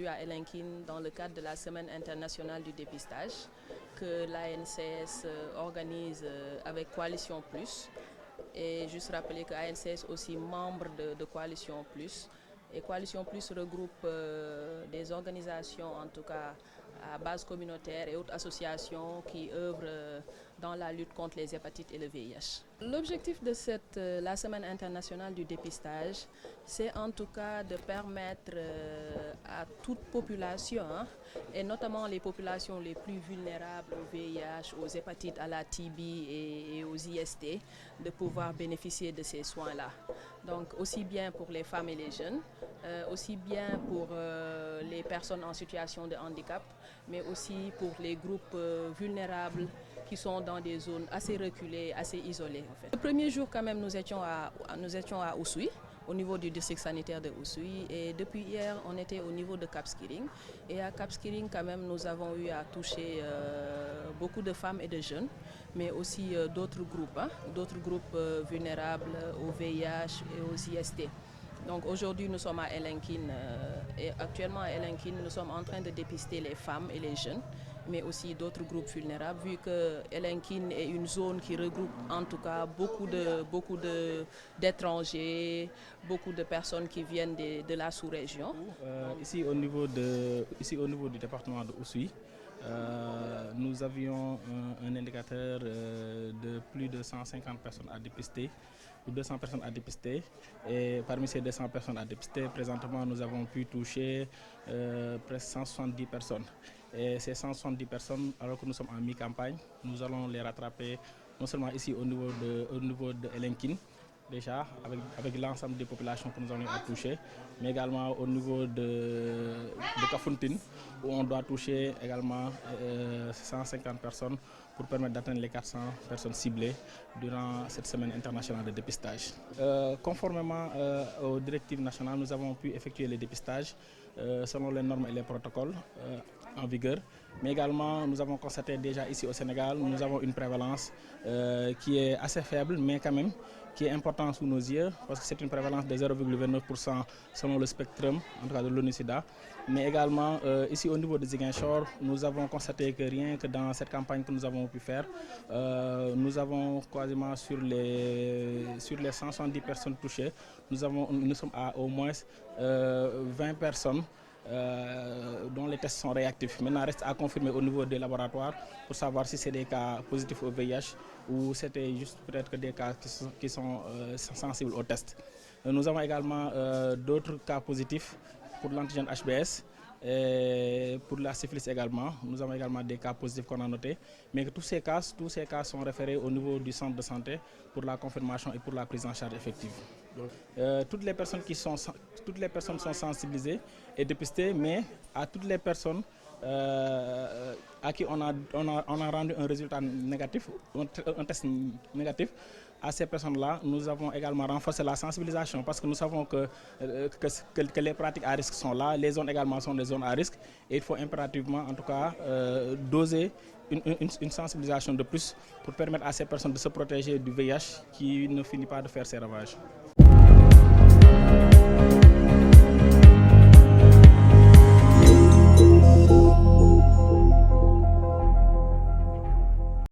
aujourd'hui à Elinkine dans le cadre de la Semaine internationale du dépistage que l'ANCS organise avec Coalition Plus. Et juste rappeler que l'ANCS est aussi membre de Coalition Plus. Et Coalition Plus regroupe des organisations, en tout cas à base communautaire et autres associations qui œuvrent dans la lutte contre les hépatites et le VIH. L'objectif de la Semaine internationale du dépistage, c'est en tout cas de permettre à toute population, et notamment les populations les plus vulnérables au VIH, aux hépatites, à la TB et aux IST, de pouvoir bénéficier de ces soins-là. Donc aussi bien pour les femmes et les jeunes, aussi bien pour les personnes en situation de handicap, mais aussi pour les groupes vulnérables qui sont dans des zones assez reculées, assez isolées. En fait. Le premier jour, quand même, nous étions à Oussouye, au niveau du district sanitaire de Oussouye, et depuis hier, on était au niveau de Cap Skirring. Et à Cap Skirring, quand même, nous avons eu à toucher beaucoup de femmes et de jeunes, mais aussi d'autres groupes vulnérables au VIH et aux IST. Donc aujourd'hui, nous sommes à Elinkine et actuellement à Elinkine, nous sommes en train de dépister les femmes et les jeunes, mais aussi d'autres groupes vulnérables, vu que Elinkine est une zone qui regroupe en tout cas beaucoup d'étrangers, beaucoup de personnes qui viennent de la sous-région. Ici au niveau du département de Oussouye, nous avions un indicateur de plus de 150 personnes à dépister, ou 200 personnes à dépister. Et parmi ces 200 personnes à dépister, présentement, nous avons pu toucher presque 170 personnes. Et ces 170 personnes, alors que nous sommes en mi-campagne, nous allons les rattraper non seulement ici au niveau de Elinkine, déjà avec l'ensemble des populations que nous allons toucher, mais également au niveau de Kafountine, où on doit toucher également 150 personnes pour permettre d'atteindre les 400 personnes ciblées durant cette semaine internationale de dépistage. Conformément aux directives nationales, nous avons pu effectuer les dépistages selon les normes et les protocoles en vigueur. Mais également, nous avons constaté déjà ici au Sénégal, nous avons une prévalence qui est assez faible, mais quand même qui est importante sous nos yeux, parce que c'est une prévalence de 0,29% selon le spectrum, en tout cas de l'ONU-SIDA. Mais également, ici au niveau de Ziguinchor, nous avons constaté que rien que dans cette campagne que nous avons pu faire, nous avons quasiment sur les 170 personnes touchées, nous sommes à au moins 20 personnes dont les tests sont réactifs. Maintenant, reste à confirmer au niveau des laboratoires pour savoir si c'est des cas positifs au VIH ou c'était juste peut-être que des cas qui sont sensibles au test. Nous avons également d'autres cas positifs pour l'antigène HBS et pour la syphilis également. Nous avons également des cas positifs qu'on a notés, mais que tous ces cas sont référés au niveau du centre de santé pour la confirmation et pour la prise en charge effective. Toutes les personnes sont sensibilisées et dépistées, mais à toutes les personnes à qui on a rendu un résultat négatif, un test négatif, à ces personnes-là, nous avons également renforcé la sensibilisation parce que nous savons que les pratiques à risque sont là, les zones également sont des zones à risque et il faut impérativement en tout cas doser une sensibilisation de plus pour permettre à ces personnes de se protéger du VIH qui ne finit pas de faire ses ravages.